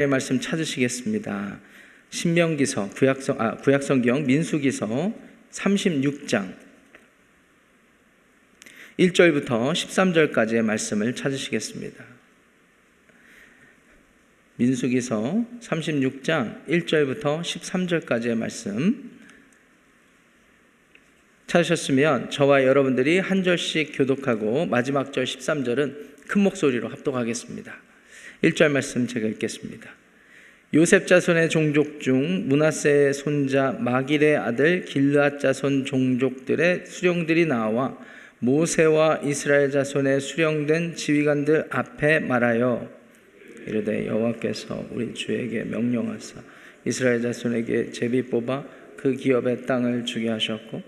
말씀 찾으시겠습니다. 신명기서, 구약성경 민수기서 36장 1절부터 13절까지의 말씀을 찾으시겠습니다. 민수기서 36장 1절부터 13절까지의 말씀 찾으셨으면 저와 여러분들이 한 절씩 교독하고 마지막 절 13절은 큰 목소리로 합독하겠습니다. 1절 말씀 제가 읽겠습니다. 요셉 자손의 종족 중 므낫세의 손자 마길의 아들 길르앗 자손 종족들의 수령들이 나와 모세와 이스라엘 자손의 수령된 지휘관들 앞에 말하여 이르되 여호와께서 우리 주에게 명령하사 이스라엘 자손에게 제비 뽑아 그 기업의 땅을 주게 하셨고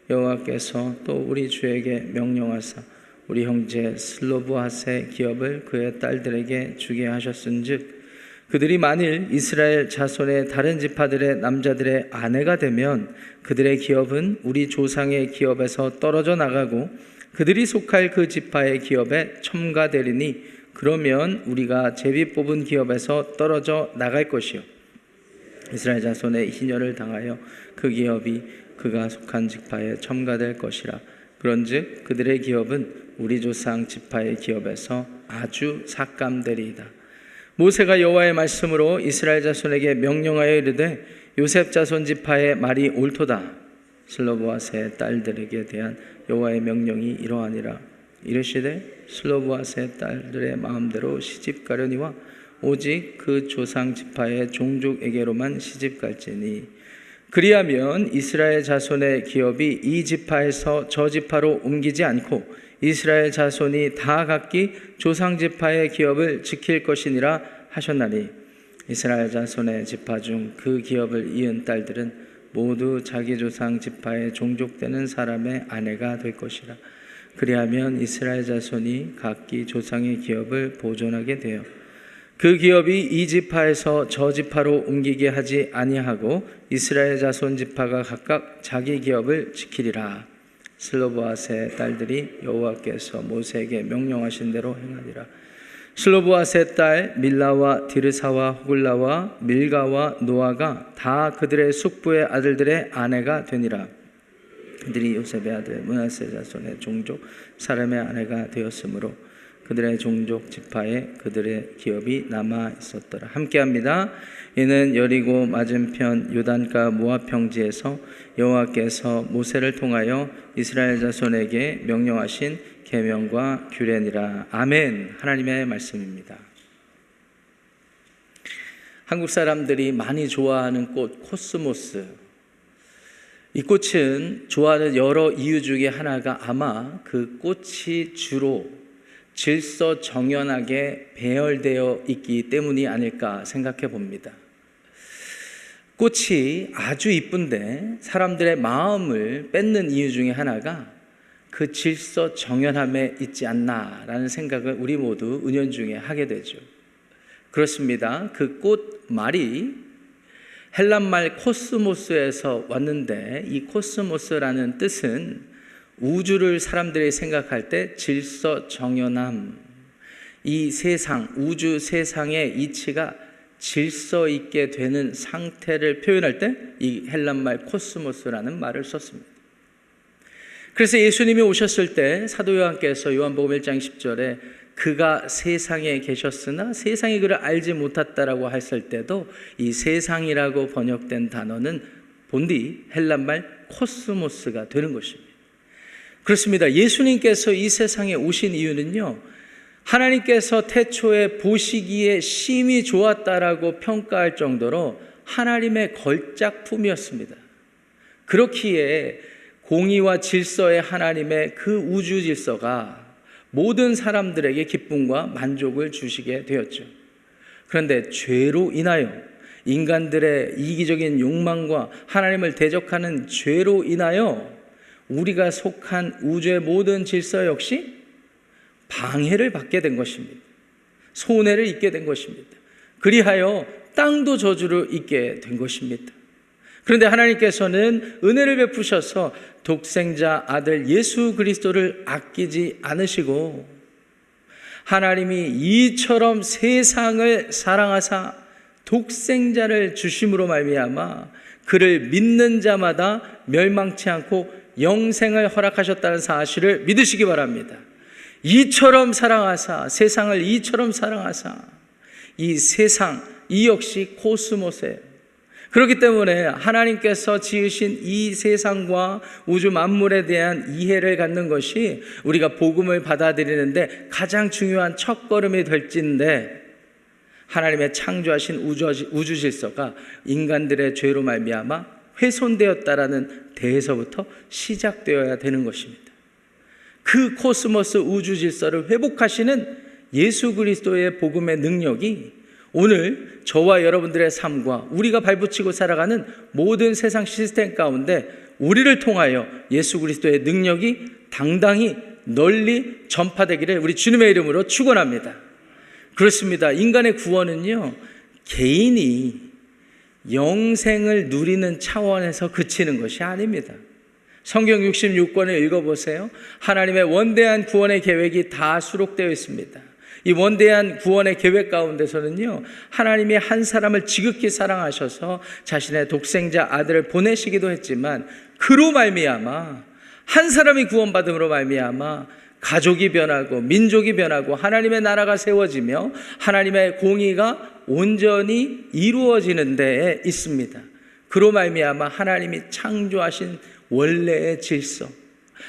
여호와께서 또 우리 주에게 명령하사 우리 형제 슬로브핫의 기업을 그의 딸들에게 주게 하셨은즉 그들이 만일 이스라엘 자손의 다른 지파들의 남자들의 아내가 되면 그들의 기업은 우리 조상의 기업에서 떨어져 나가고 그들이 속할 그 지파의 기업에 첨가되리니 그러면 우리가 제비 뽑은 기업에서 떨어져 나갈 것이요 이스라엘 자손의 희년을 당하여 그 기업이 그가 속한 지파에 첨가될 것이라. 그런즉 그들의 기업은 우리 조상 지파의 기업에서 아주 삭감되리이다. 모세가 여호와의 말씀으로 이스라엘 자손에게 명령하여 이르되 요셉 자손 지파의 말이 옳도다. 슬로브핫의 딸들에게 대한 여호와의 명령이 이러하니라. 이르시되 슬로브핫의 딸들의 마음대로 시집 가려니와 오직 그 조상 지파의 종족에게로만 시집 갈지니 그리하면 이스라엘 자손의 기업이 이 지파에서 저 지파로 옮기지 않고 이스라엘 자손이 다 각기 조상 지파의 기업을 지킬 것이니라 하셨나니 이스라엘 자손의 지파 중 그 기업을 이은 딸들은 모두 자기 조상 지파에 종족되는 사람의 아내가 될 것이라. 그리하면 이스라엘 자손이 각기 조상의 기업을 보존하게 되어 그 기업이 이 지파에서 저 지파로 옮기게 하지 아니하고 이스라엘 자손 지파가 각각 자기 기업을 지키리라. 슬로브핫의 딸들이 여호와께서 모세에게 명령하신 대로 행하니라. 슬로브핫의 딸 밀라와 디르사와 호글라와 밀가와 노아가 다 그들의 숙부의 아들들의 아내가 되니라. 그들이 요셉의 아들 므낫세 자손의 종족 사람의 아내가 되었으므로 그들의 종족 지파에 그들의 기업이 남아 있었더라. 함께합니다. 이는 여리고 맞은편 요단가 모압 평지에서 여호와께서 모세를 통하여 이스라엘 자손에게 명령하신 계명과 규례니라. 아멘. 하나님의 말씀입니다. 한국 사람들이 많이 좋아하는 꽃 코스모스. 이 꽃은 좋아하는 여러 이유 중에 하나가 아마 그 꽃이 주로 질서정연하게 배열되어 있기 때문이 아닐까 생각해 봅니다. 꽃이 아주 이쁜데 사람들의 마음을 뺏는 이유 중에 하나가 그 질서정연함에 있지 않나라는 생각을 우리 모두 은연중에 하게 되죠. 그렇습니다. 그 꽃 말이 헬란말 코스모스에서 왔는데 이 코스모스라는 뜻은 우주를 사람들이 생각할 때 질서정연함, 이 세상, 우주 세상의 이치가 질서 있게 되는 상태를 표현할 때 이 헬란말 코스모스라는 말을 썼습니다. 그래서 예수님이 오셨을 때 사도 요한께서 요한복음 1장 10절에 그가 세상에 계셨으나 세상이 그를 알지 못했다라고 했을 때도 이 세상이라고 번역된 단어는 본디 헬란말 코스모스가 되는 것입니다. 그렇습니다. 예수님께서 이 세상에 오신 이유는요, 하나님께서 태초에 보시기에 심히 좋았다라고 평가할 정도로 하나님의 걸작품이었습니다. 그렇기에 공의와 질서의 하나님의 그 우주 질서가 모든 사람들에게 기쁨과 만족을 주시게 되었죠. 그런데 죄로 인하여 인간들의 이기적인 욕망과 하나님을 대적하는 죄로 인하여 우리가 속한 우주의 모든 질서 역시 방해를 받게 된 것입니다. 손해를 입게 된 것입니다. 그리하여 땅도 저주를 입게 된 것입니다. 그런데 하나님께서는 은혜를 베푸셔서 독생자 아들 예수 그리스도를 아끼지 않으시고 하나님이 이처럼 세상을 사랑하사 독생자를 주심으로 말미암아 그를 믿는 자마다 멸망치 않고 영생을 허락하셨다는 사실을 믿으시기 바랍니다. 이처럼 사랑하사, 세상을 이처럼 사랑하사, 이 세상, 이 역시 코스모스예요. 그렇기 때문에 하나님께서 지으신 이 세상과 우주 만물에 대한 이해를 갖는 것이 우리가 복음을 받아들이는데 가장 중요한 첫걸음이 될진데, 하나님의 창조하신 우주 질서가 인간들의 죄로 말미암아 훼손되었다라는 데에서부터 시작되어야 되는 것입니다. 그 코스모스 우주 질서를 회복하시는 예수 그리스도의 복음의 능력이 오늘 저와 여러분들의 삶과 우리가 발붙이고 살아가는 모든 세상 시스템 가운데 우리를 통하여 예수 그리스도의 능력이 당당히 널리 전파되기를 우리 주님의 이름으로 축원합니다. 그렇습니다. 인간의 구원은요, 개인이 영생을 누리는 차원에서 그치는 것이 아닙니다. 성경 66권을 읽어보세요. 하나님의 원대한 구원의 계획이 다 수록되어 있습니다. 이 원대한 구원의 계획 가운데서는요, 하나님이 한 사람을 지극히 사랑하셔서 자신의 독생자 아들을 보내시기도 했지만, 그로 말미암아 한 사람이 구원받음으로 말미암아 가족이 변하고 민족이 변하고 하나님의 나라가 세워지며 하나님의 공의가 온전히 이루어지는 데에 있습니다. 그로 말미암아 하나님이 창조하신 원래의 질서,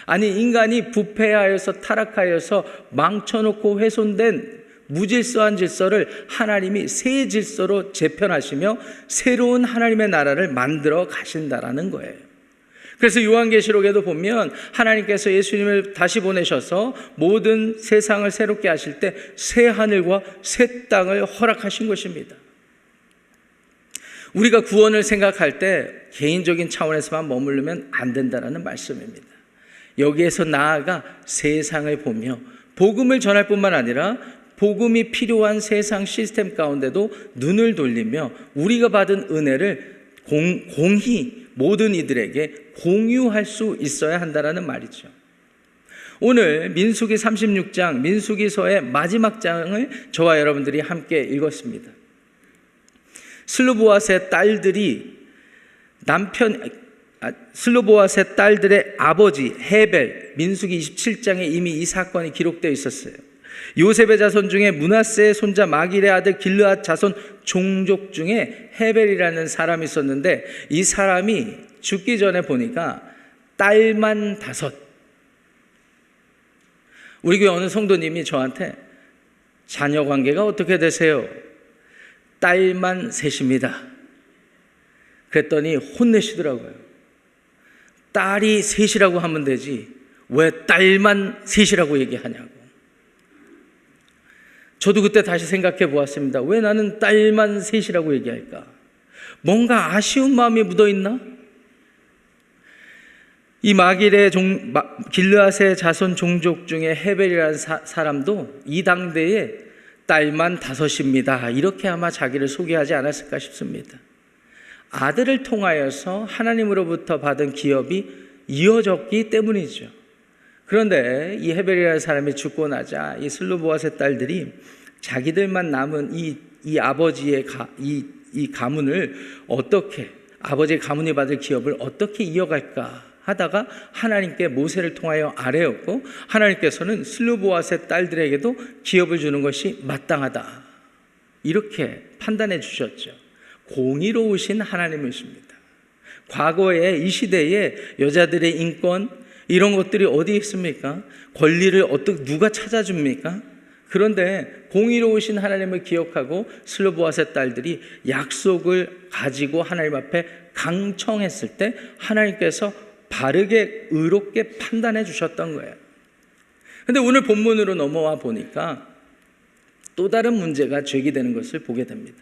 아니 인간이 부패하여서 타락하여서 망쳐놓고 훼손된 무질서한 질서를 하나님이 새 질서로 재편하시며 새로운 하나님의 나라를 만들어 가신다라는 거예요. 그래서 요한계시록에도 보면 하나님께서 예수님을 다시 보내셔서 모든 세상을 새롭게 하실 때 새 하늘과 새 땅을 허락하신 것입니다. 우리가 구원을 생각할 때 개인적인 차원에서만 머무르면 안 된다는 말씀입니다. 여기에서 나아가 세상을 보며 복음을 전할 뿐만 아니라 복음이 필요한 세상 시스템 가운데도 눈을 돌리며 우리가 받은 은혜를 공히 모든 이들에게 공유할 수 있어야 한다는 말이죠. 오늘 민수기 36장, 민수기서의 마지막 장을 저와 여러분들이 함께 읽었습니다. 슬로보앗의 딸들의 아버지 헤벨, 민수기 27장에 이미 이 사건이 기록되어 있었어요. 요셉의 자손 중에 므낫세의 손자 마길의 아들 길르앗 자손 종족 중에 헤벨이라는 사람이 있었는데, 이 사람이 죽기 전에 보니까 딸만 5. 우리 교회 어느 성도님이 저한테 자녀 관계가 어떻게 되세요? 딸만 3입니다. 그랬더니 혼내시더라고요. 딸이 3이라고 하면 되지 왜 딸만 3이라고 얘기하냐고. 저도 그때 다시 생각해 보았습니다. 왜 나는 딸만 3이라고 얘기할까? 뭔가 아쉬운 마음이 묻어있나? 이 마길의 길르앗의 자손 종족 중에 헤벨이라는 사람도 이 당대에 딸만 5입니다. 이렇게 아마 자기를 소개하지 않았을까 싶습니다. 아들을 통하여서 하나님으로부터 받은 기업이 이어졌기 때문이죠. 그런데 이 헤벨이라는 사람이 죽고 나자 이 슬로보앗의 딸들이 자기들만 남은 이 아버지의 이 가문을 어떻게, 아버지의 가문이 받을 기업을 어떻게 이어갈까 하다가 하나님께 모세를 통하여 아뢰었고, 하나님께서는 슬로보앗의 딸들에게도 기업을 주는 것이 마땅하다 이렇게 판단해 주셨죠. 공의로우신 하나님이십니다. 과거에 이 시대에 여자들의 인권 이런 것들이 어디 있습니까? 권리를 누가 찾아줍니까? 그런데 공의로우신 하나님을 기억하고 슬로보앗의 딸들이 약속을 가지고 하나님 앞에 강청했을 때 하나님께서 바르게 의롭게 판단해 주셨던 거예요. 그런데 오늘 본문으로 넘어와 보니까 또 다른 문제가 제기되는 것을 보게 됩니다.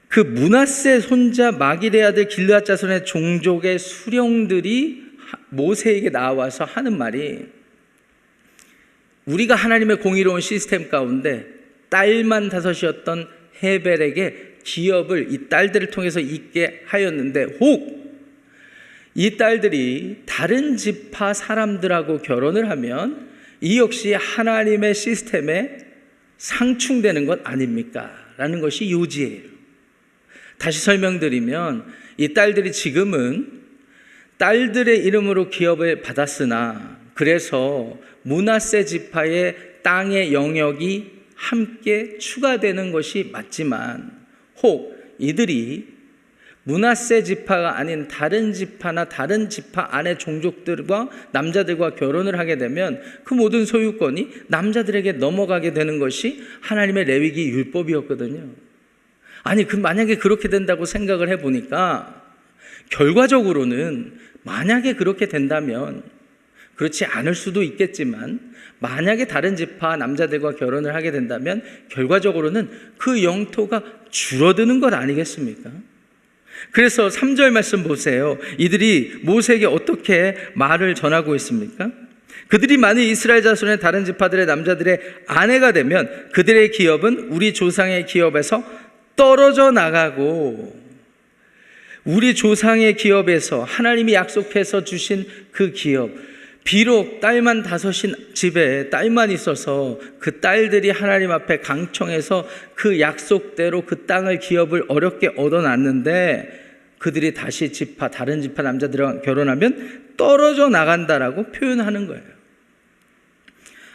그 므낫세 손자 마길의 아들 길르앗 자손의 종족의 수령들이 모세에게 나와서 하는 말이, 우리가 하나님의 공의로운 시스템 가운데 딸만 5이었던 헤벨에게 기업을 이 딸들을 통해서 있게 하였는데, 혹 이 딸들이 다른 지파 사람들하고 결혼을 하면 이 역시 하나님의 시스템에 상충되는 것 아닙니까? 된다라는 것이 요지예요. 다시 설명드리면 이 딸들이 지금은 딸들의 이름으로 기업을 받았으나 그래서 므낫세 지파의 땅의 영역이 함께 추가되는 것이 맞지만 혹 이들이 므낫세 지파가 아닌 다른 지파나 다른 지파 안의 종족들과 남자들과 결혼을 하게 되면 그 모든 소유권이 남자들에게 넘어가게 되는 것이 하나님의 레위기 율법이었거든요. 아니 만약에 그렇게 된다고 생각을 해보니까 결과적으로는 만약에 그렇게 된다면 그렇지 않을 수도 있겠지만 만약에 다른 지파 남자들과 결혼을 하게 된다면 결과적으로는 그 영토가 줄어드는 것 아니겠습니까? 그래서 3절 말씀 보세요. 이들이 모세에게 어떻게 말을 전하고 있습니까? 그들이 만일 이스라엘 자손의 다른 지파들의 남자들의 아내가 되면 그들의 기업은 우리 조상의 기업에서 떨어져 나가고 우리 조상의 기업에서 하나님이 약속해서 주신 그 기업, 비록 딸만 5인 집에 딸만 있어서 그 딸들이 하나님 앞에 강청해서 그 약속대로 그 땅을 기업을 어렵게 얻어놨는데 그들이 다시 다른 지파 남자들과 결혼하면 떨어져 나간다라고 표현하는 거예요.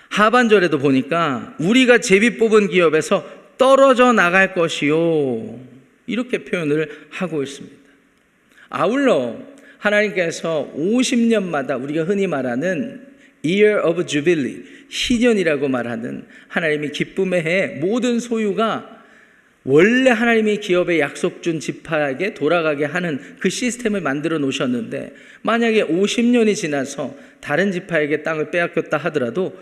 하반절에도 보니까 우리가 제비 뽑은 기업에서 떨어져 나갈 것이요 이렇게 표현을 하고 있습니다. 아울러 하나님께서 50년마다 우리가 흔히 말하는 Year of Jubilee, 희년이라고 말하는 하나님이 기쁨의 해 모든 소유가 원래 하나님이 기업에 약속 준 지파에게 돌아가게 하는 그 시스템을 만들어 놓으셨는데 만약에 50년이 지나서 다른 지파에게 땅을 빼앗겼다 하더라도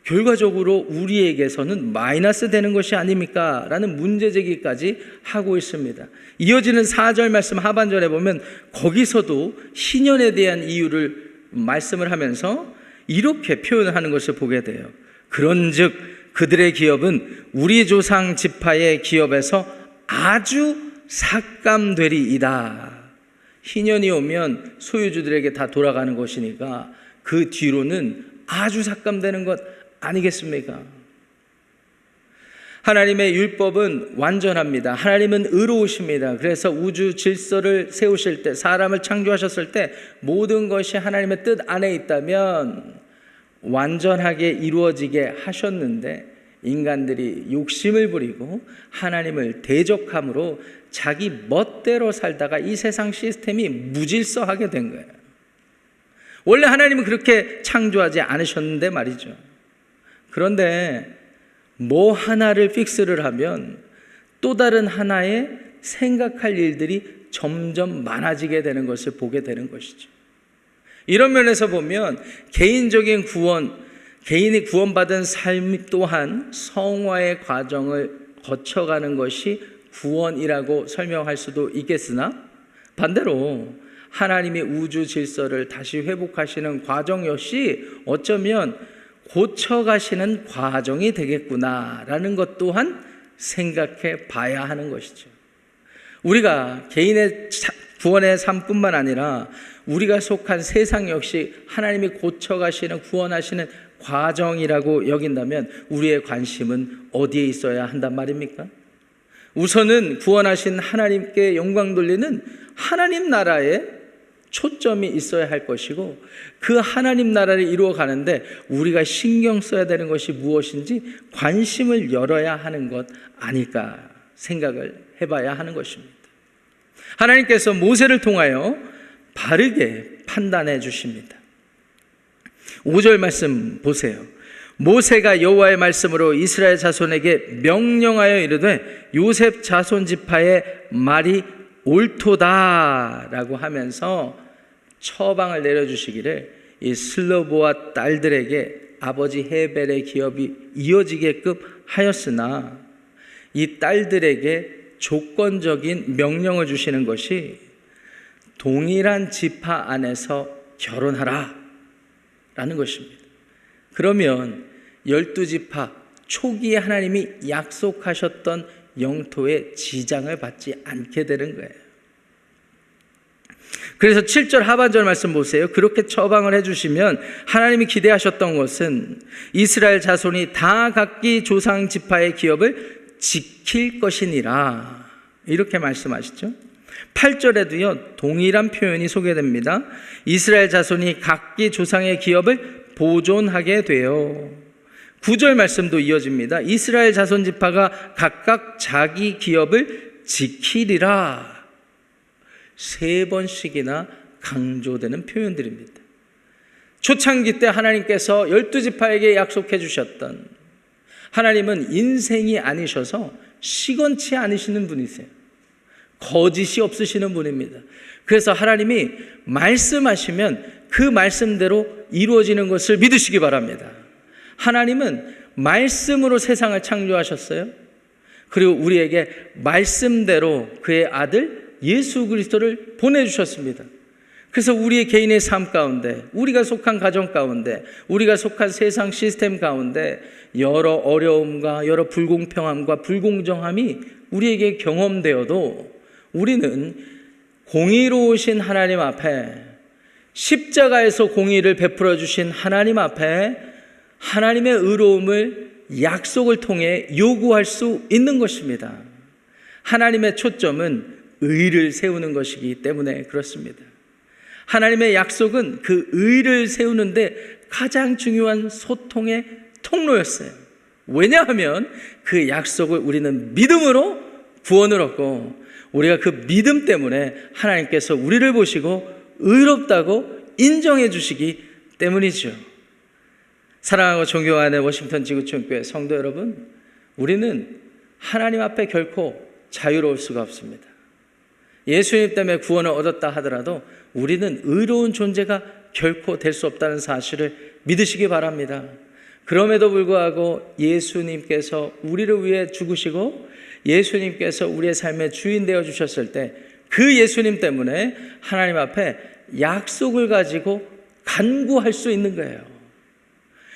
결과적으로 우리에게서는 마이너스 되는 것이 아닙니까? 라는 문제제기까지 하고 있습니다. 이어지는 4절 말씀 하반절에 보면 거기서도 희년에 대한 이유를 말씀을 하면서 이렇게 표현을 하는 것을 보게 돼요. 그런즉 그들의 기업은 우리 조상 지파의 기업에서 아주 삭감되리이다. 희년이 오면 소유주들에게 다 돌아가는 것이니까 그 뒤로는 아주 삭감되는 것 아니겠습니까? 하나님의 율법은 완전합니다. 하나님은 의로우십니다. 그래서 우주 질서를 세우실 때, 사람을 창조하셨을 때 모든 것이 하나님의 뜻 안에 있다면 완전하게 이루어지게 하셨는데 인간들이 욕심을 부리고 하나님을 대적함으로 자기 멋대로 살다가 이 세상 시스템이 무질서하게 된 거예요. 원래 하나님은 그렇게 창조하지 않으셨는데 말이죠. 그런데 뭐 하나를 픽스를 하면 또 다른 하나의 생각할 일들이 점점 많아지게 되는 것을 보게 되는 것이죠. 이런 면에서 보면 개인적인 구원, 개인이 구원받은 삶 또한 성화의 과정을 거쳐가는 것이 구원이라고 설명할 수도 있겠으나 반대로 하나님의 우주 질서를 다시 회복하시는 과정 역시 어쩌면 고쳐가시는 과정이 되겠구나라는 것 또한 생각해 봐야 하는 것이죠. 우리가 개인의 구원의 삶뿐만 아니라 우리가 속한 세상 역시 하나님이 고쳐가시는 구원하시는 과정이라고 여긴다면 우리의 관심은 어디에 있어야 한단 말입니까? 우선은 구원하신 하나님께 영광 돌리는 하나님 나라에 초점이 있어야 할 것이고 그 하나님 나라를 이루어 가는데 우리가 신경 써야 되는 것이 무엇인지 관심을 열어야 하는 것 아닐까 생각을 해봐야 하는 것입니다. 하나님께서 모세를 통하여 바르게 판단해 주십니다. 5절 말씀 보세요. 모세가 여호와의 말씀으로 이스라엘 자손에게 명령하여 이르되 요셉 자손 지파의 말이 옳도다라고 하면서 처방을 내려주시기를 이 슬로보와 딸들에게 아버지 헤벨의 기업이 이어지게끔 하였으나 이 딸들에게 조건적인 명령을 주시는 것이 동일한 지파 안에서 결혼하라 라는 것입니다. 그러면 12지파 초기에 하나님이 약속하셨던 영토에 지장을 받지 않게 되는 거예요. 그래서 7절 하반절 말씀 보세요. 그렇게 처방을 해주시면 하나님이 기대하셨던 것은 이스라엘 자손이 다 각기 조상 지파의 기업을 지킬 것이니라. 이렇게 말씀하시죠. 8절에도요, 동일한 표현이 소개됩니다. 이스라엘 자손이 각기 조상의 기업을 보존하게 되어. 9절 말씀도 이어집니다. 이스라엘 자손 지파가 각각 자기 기업을 지키리라. 3번씩이나 강조되는 표현들입니다. 초창기 때 하나님께서 12지파에게 약속해 주셨던, 하나님은 인생이 아니셔서 시건치 않으시는 분이세요. 거짓이 없으시는 분입니다. 그래서 하나님이 말씀하시면 그 말씀대로 이루어지는 것을 믿으시기 바랍니다. 하나님은 말씀으로 세상을 창조하셨어요. 그리고 우리에게 말씀대로 그의 아들 예수 그리스도를 보내주셨습니다. 그래서 우리의 개인의 삶 가운데, 우리가 속한 가정 가운데, 우리가 속한 세상 시스템 가운데 여러 어려움과 여러 불공평함과 불공정함이 우리에게 경험되어도 우리는 공의로우신 하나님 앞에, 십자가에서 공의를 베풀어 주신 하나님 앞에 하나님의 의로움을 약속을 통해 요구할 수 있는 것입니다. 하나님의 초점은 의를 세우는 것이기 때문에 그렇습니다. 하나님의 약속은 그 의를 세우는데 가장 중요한 소통의 통로였어요. 왜냐하면 그 약속을 우리는 믿음으로 구원을 얻고, 우리가 그 믿음 때문에 하나님께서 우리를 보시고 의롭다고 인정해 주시기 때문이죠. 사랑하고 존경하는 워싱턴 지구촌교회 성도 여러분, 우리는 하나님 앞에 결코 자유로울 수가 없습니다. 예수님 때문에 구원을 얻었다 하더라도 우리는 의로운 존재가 결코 될 수 없다는 사실을 믿으시기 바랍니다. 그럼에도 불구하고 예수님께서 우리를 위해 죽으시고 예수님께서 우리의 삶의 주인 되어 주셨을 때, 그 예수님 때문에 하나님 앞에 약속을 가지고 간구할 수 있는 거예요.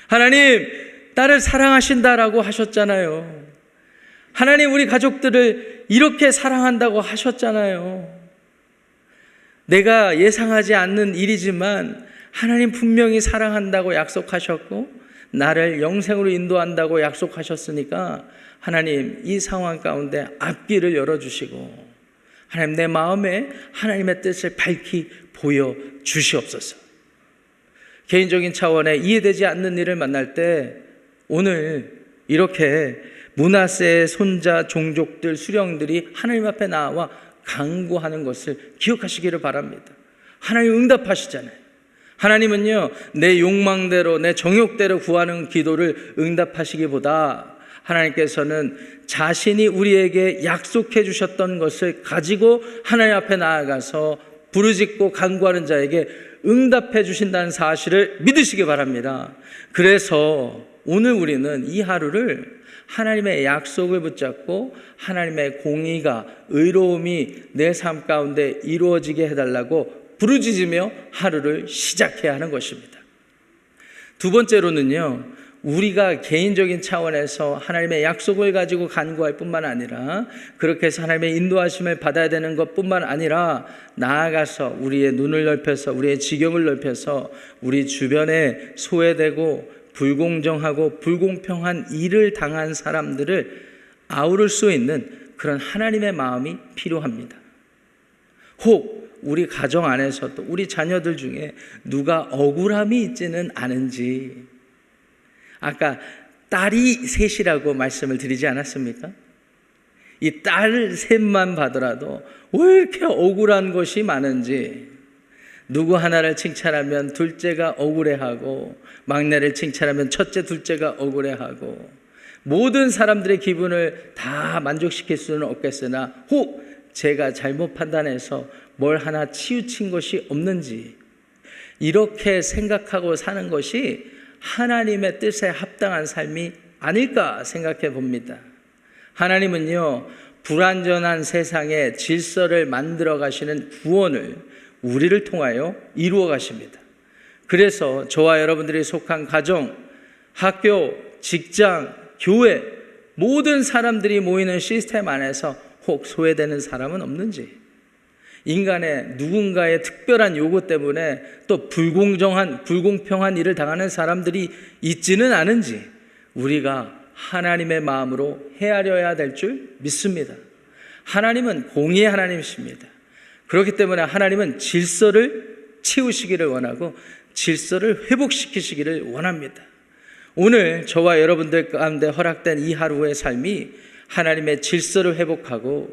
하나님, 나를 사랑하신다라고 하셨잖아요. 하나님, 우리 가족들을 이렇게 사랑한다고 하셨잖아요. 내가 예상하지 않는 일이지만 하나님 분명히 사랑한다고 약속하셨고 나를 영생으로 인도한다고 약속하셨으니까 하나님, 이 상황 가운데 앞길을 열어주시고 하나님, 내 마음에 하나님의 뜻을 밝히 보여주시옵소서. 개인적인 차원에 이해되지 않는 일을 만날 때 오늘 이렇게 므낫세의 손자 종족들, 수령들이 하나님 앞에 나와 간구하는 것을 기억하시기를 바랍니다. 하나님 응답하시잖아요. 하나님은요, 내 욕망대로 내 정욕대로 구하는 기도를 응답하시기보다 하나님께서는 자신이 우리에게 약속해 주셨던 것을 가지고 하나님 앞에 나아가서 부르짖고 간구하는 자에게 응답해 주신다는 사실을 믿으시기 바랍니다. 그래서 오늘 우리는 이 하루를 하나님의 약속을 붙잡고 하나님의 공의가, 의로움이 내 삶 가운데 이루어지게 해달라고 부르짖으며 하루를 시작해야 하는 것입니다. 두 번째로는요, 우리가 개인적인 차원에서 하나님의 약속을 가지고 간구할 뿐만 아니라 그렇게 해서 하나님의 인도하심을 받아야 되는 것뿐만 아니라 나아가서 우리의 눈을 넓혀서, 우리의 지경을 넓혀서 우리 주변에 소외되고 불공정하고 불공평한 일을 당한 사람들을 아우를 수 있는 그런 하나님의 마음이 필요합니다. 혹 우리 가정 안에서도 우리 자녀들 중에 누가 억울함이 있지는 않은지, 아까 딸이 셋이라고 말씀을 드리지 않았습니까? 이 딸 셋만 봐더라도 왜 이렇게 억울한 것이 많은지, 누구 하나를 칭찬하면 둘째가 억울해하고 막내를 칭찬하면 첫째, 둘째가 억울해하고 모든 사람들의 기분을 다 만족시킬 수는 없겠으나 혹 제가 잘못 판단해서 뭘 하나 치우친 것이 없는지, 이렇게 생각하고 사는 것이 하나님의 뜻에 합당한 삶이 아닐까 생각해 봅니다. 하나님은요, 불완전한 세상에 질서를 만들어 가시는 구원을 우리를 통하여 이루어 가십니다. 그래서 저와 여러분들이 속한 가정, 학교, 직장, 교회, 모든 사람들이 모이는 시스템 안에서 혹 소외되는 사람은 없는지, 인간의 누군가의 특별한 요구 때문에 또 불공정한, 불공평한 일을 당하는 사람들이 있지는 않은지, 우리가 하나님의 마음으로 헤아려야 될 줄 믿습니다. 하나님은 공의의 하나님이십니다. 그렇기 때문에 하나님은 질서를 치우시기를 원하고 질서를 회복시키시기를 원합니다. 오늘 저와 여러분들 가운데 허락된 이 하루의 삶이 하나님의 질서를 회복하고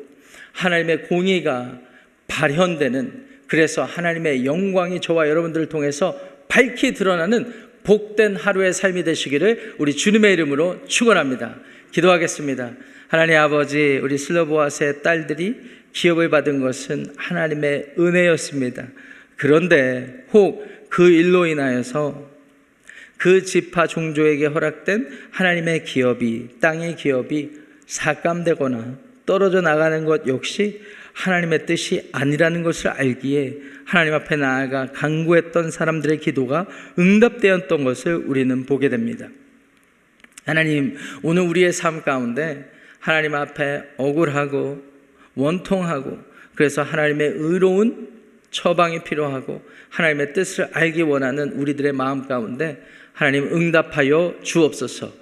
하나님의 공의가 발현되는, 그래서 하나님의 영광이 저와 여러분들을 통해서 밝히 드러나는 복된 하루의 삶이 되시기를 우리 주님의 이름으로 축원합니다. 기도하겠습니다. 하나님 아버지, 우리 슬로보아스의 딸들이 기업을 받은 것은 하나님의 은혜였습니다. 그런데 혹 그 일로 인하여서 그 지파 종족에게 허락된 하나님의 기업이, 땅의 기업이 삭감되거나 떨어져 나가는 것 역시 하나님의 뜻이 아니라는 것을 알기에 하나님 앞에 나아가 간구했던 사람들의 기도가 응답되었던 것을 우리는 보게 됩니다. 하나님, 오늘 우리의 삶 가운데 하나님 앞에 억울하고 원통하고, 그래서 하나님의 의로운 처방이 필요하고 하나님의 뜻을 알기 원하는 우리들의 마음 가운데 하나님 응답하여 주옵소서.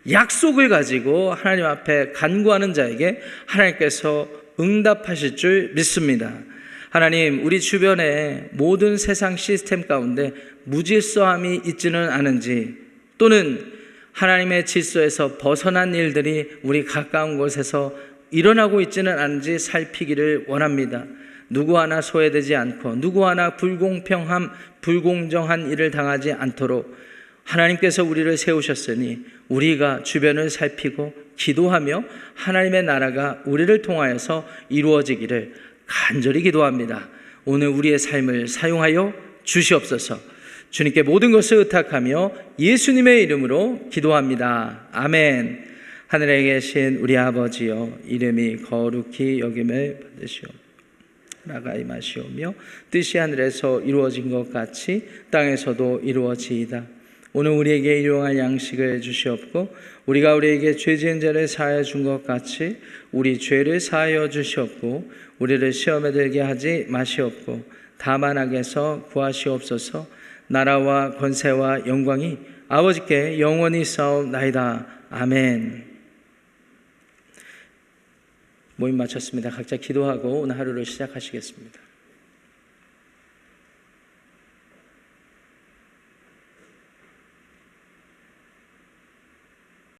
약속을 가지고 하나님 앞에 간구하는 자에게 하나님께서 응답하실 줄 믿습니다. 하나님, 우리 주변에 모든 세상 시스템 가운데 무질서함이 있지는 않은지, 또는 하나님의 질서에서 벗어난 일들이 우리 가까운 곳에서 일어나고 있지는 않은지 살피기를 원합니다. 누구 하나 소외되지 않고 누구 하나 불공평함, 불공정한 일을 당하지 않도록 하나님께서 우리를 세우셨으니 우리가 주변을 살피고 기도하며 하나님의 나라가 우리를 통하여서 이루어지기를 간절히 기도합니다. 오늘 우리의 삶을 사용하여 주시옵소서. 주님께 모든 것을 의탁하며 예수님의 이름으로 기도합니다. 아멘. 하늘에 계신 우리 아버지여, 이름이 거룩히 여김을 받으시오. 나가 임하시오며 뜻이 하늘에서 이루어진 것 같이 땅에서도 이루어지이다. 오늘 우리에게 일용할 양식을 주시옵고 우리가 우리에게 죄 지은 자를 사하여 준 것 같이 우리 죄를 사하여 주시옵고 우리를 시험에 들게 하지 마시옵고 다만 악에서 구하시옵소서. 나라와 권세와 영광이 아버지께 영원히 있사옵나이다. 아멘. 모임 마쳤습니다. 각자 기도하고 오늘 하루를 시작하시겠습니다.